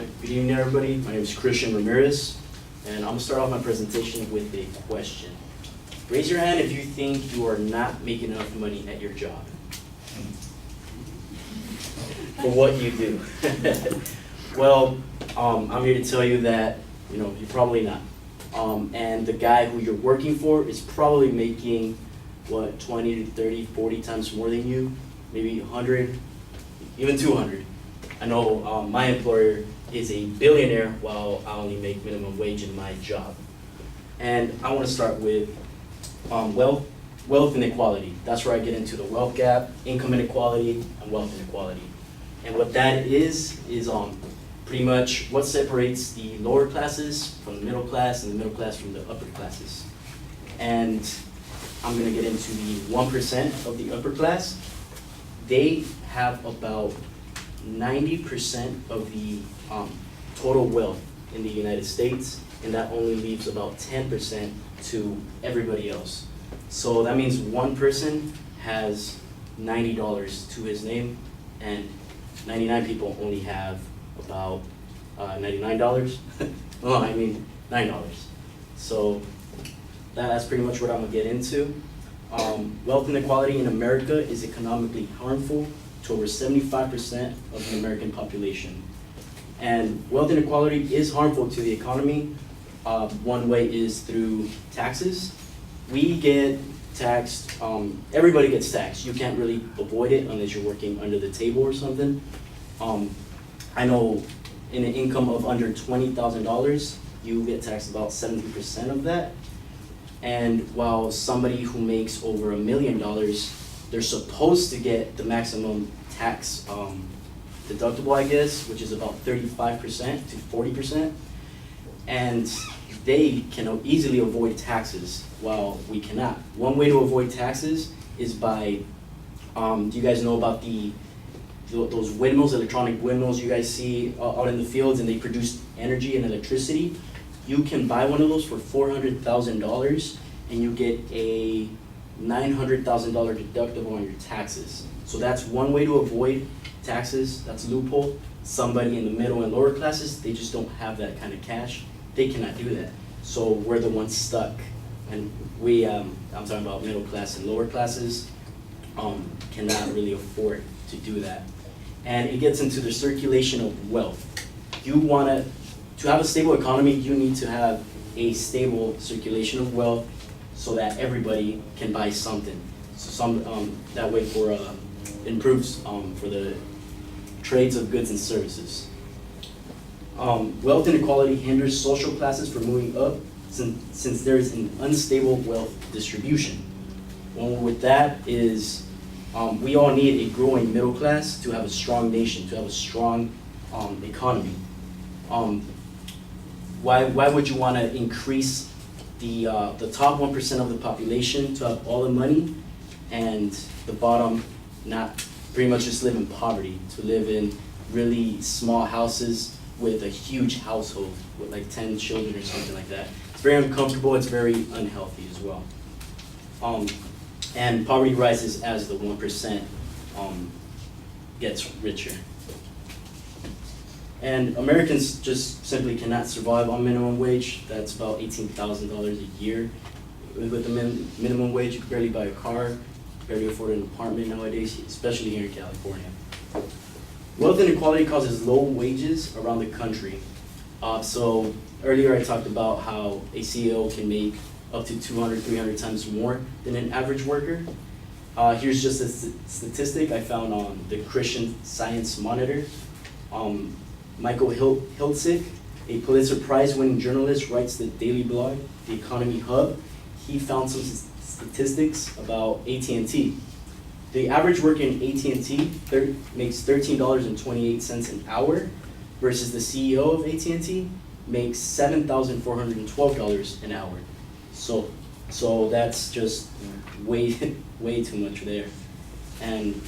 Good evening, everybody. My name is Christian Ramirez, and I'm gonna start off my presentation with a question. Raise your hand if you think you are not making enough money at your job for what you do. Well, I'm here to tell you that you're probably not. And the guy who you're working for is probably making what 20 to 30, 40 times more than you, maybe 100, even 200. I know my employer is a billionaire while I only make minimum wage in my job. And I want to start with wealth inequality. That's where I get into the wealth gap, income inequality, and wealth inequality. And what that is pretty much what separates the lower classes from the middle class and the middle class from the upper classes. And I'm going to get into the 1% of the upper class. They have about 90% of the total wealth in the United States, and that only leaves about 10% to everybody else. So that means one person has $90 to his name, and 99 people only have about $99. No, I mean $9. So that's pretty much what I'm gonna get into. Wealth inequality in America is economically harmful to over 75% of the American population. And wealth inequality is harmful to the economy. One way is through taxes. We get taxed, everybody gets taxed. You can't really avoid it unless you're working under the table or something. I know in an income of under $20,000, you get taxed about 70% of that. And while somebody who makes over $1 million, they're supposed to get the maximum tax deductible, I guess, which is about 35% to 40%. And they can easily avoid taxes while we cannot. One way to avoid taxes is by, do you guys know about those windmills, electronic windmills you guys see out in the fields, and they produce energy and electricity? You can buy one of those for $400,000 and you get a $900,000 deductible on your taxes. So that's one way to avoid taxes. That's a loophole. Somebody in the middle and lower classes, they just don't have that kind of cash. They cannot do that. So we're the ones stuck. And we, I'm talking about middle class and lower classes, cannot really afford to do that. And it gets into the circulation of wealth. To have a stable economy, you need to have a stable circulation of wealth so that everybody can buy something. So that way improves for the trades of goods and services. Wealth inequality hinders social classes from moving up since there is an unstable wealth distribution. One with that is we all need a growing middle class to have a strong nation, to have a strong economy. Why would you want to increase the top 1% of the population to have all the money and the bottom not pretty much just live in poverty, to live in really small houses with a huge household with like 10 children or something like that? It's very uncomfortable, it's very unhealthy as well. And poverty rises as the 1% gets richer. And Americans just simply cannot survive on minimum wage. That's about $18,000 a year. With the minimum wage, you can barely buy a car, barely afford an apartment nowadays, especially here in California. Wealth inequality causes low wages around the country. So earlier I talked about how a CEO can make up to 200, 300 times more than an average worker. Here's just a statistic I found on the Christian Science Monitor. Michael Hiltzik, a Pulitzer Prize-winning journalist, writes the daily blog, The Economy Hub. He found some statistics about AT&T. The average worker in AT&T makes $13.28 an hour, versus the CEO of AT&T makes $7,412 an hour. So that's just way too much there. And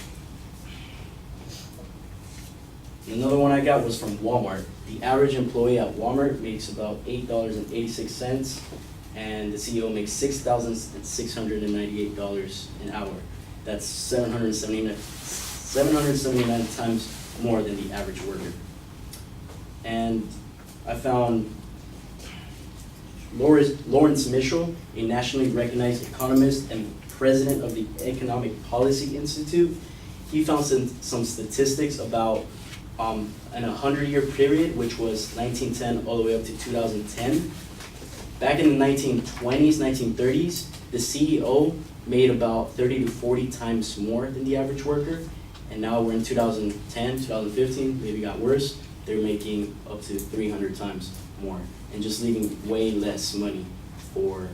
another one I got was from Walmart. The average employee at Walmart makes about $8.86, and the CEO makes $6,698 an hour. That's 779 times more than the average worker. And I found Lawrence Mitchell, a nationally recognized economist and president of the Economic Policy Institute. He found some statistics about in a 100-year period, which was 1910 all the way up to 2010. Back in the 1920s, 1930s, the CEO made about 30 to 40 times more than the average worker. And now we're in 2010, 2015, maybe got worse. They're making up to 300 times more and just leaving way less money for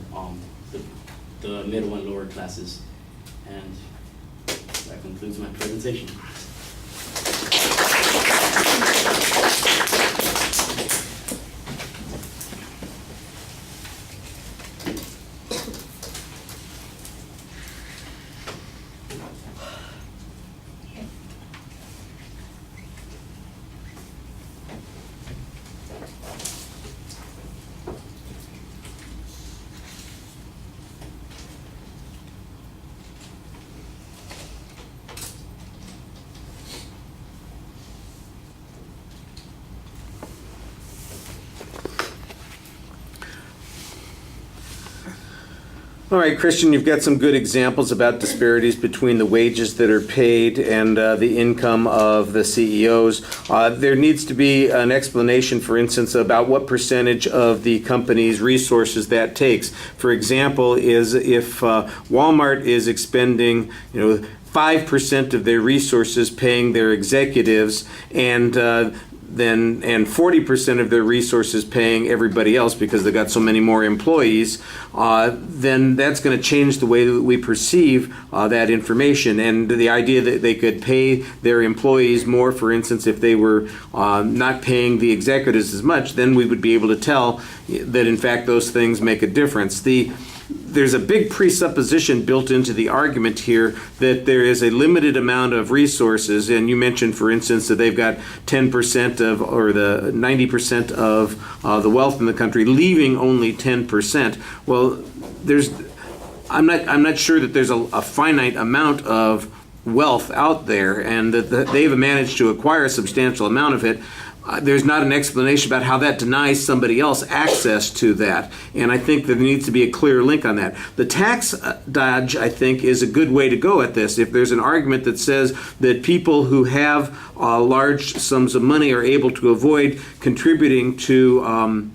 the middle and lower classes. And that concludes my presentation. All right, Christian, you've got some good examples about disparities between the wages that are paid and the income of the CEOs. There needs to be an explanation, for instance, about what percentage of the company's resources that takes. For example, is if Walmart is expending, 5% of their resources paying their executives and 40% of their resources paying everybody else because they've got so many more employees, then that's going to change the way that we perceive that information. And the idea that they could pay their employees more, for instance, if they were not paying the executives as much, then we would be able to tell that in fact those things make a difference. There's a big presupposition built into the argument here that there is a limited amount of resources, and you mentioned, for instance, that they've got 10% of, or the 90% of the wealth in the country, leaving only 10%. Well, I'm not sure that there's a finite amount of wealth out there, and that they've managed to acquire a substantial amount of it. There's not an explanation about how that denies somebody else access to that. And I think there needs to be a clear link on that. The tax dodge, I think, is a good way to go at this. If there's an argument that says that people who have large sums of money are able to avoid contributing to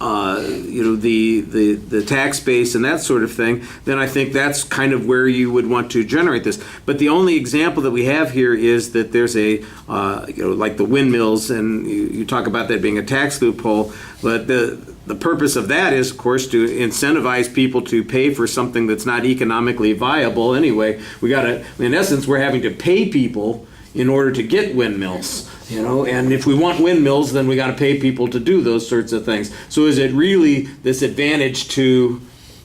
the tax base and that sort of thing, then I think that's kind of where you would want to generate this. But the only example that we have here is that there's like the windmills, and you talk about that being a tax loophole, but the purpose of that is, of course, to incentivize people to pay for something that's not economically viable anyway. In essence, we're having to pay people in order to get windmills. And if we want windmills, then we got to pay people to do those sorts of things. So is it really this advantage to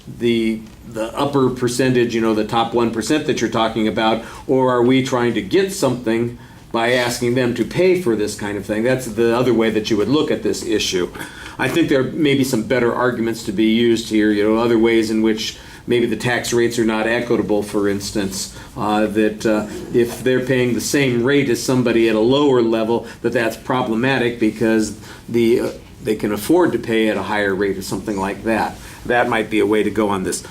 the upper percentage, the top 1% that you're talking about, or are we trying to get something by asking them to pay for this kind of thing? That's the other way that you would look at this issue. I think there may be some better arguments to be used here, other ways in which maybe the tax rates are not equitable, for instance, that if they're paying the same rate as somebody at a lower level, that's problematic because they can afford to pay at a higher rate or something like that. That might be a way to go on this.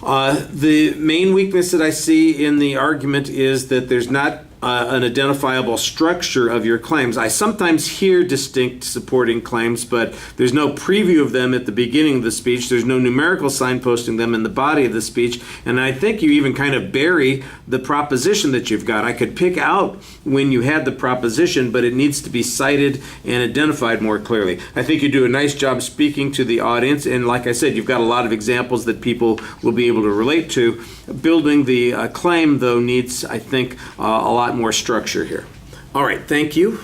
The main weakness that I see in the argument is that there's not an identifiable structure of your claims. I sometimes hear distinct supporting claims, but there's no preview of them at the beginning of the speech. There's no numerical signposting them in the body of the speech, and I think you even kind of bury the proposition that you've got. I could pick out when you had the proposition, but it needs to be cited and identified more clearly. I think you do a nice job speaking to the audience, and like I said, you've got a lot of examples that people will be able to relate to. Building the claim, though, needs, I think, a lot more structure here. All right, thank you.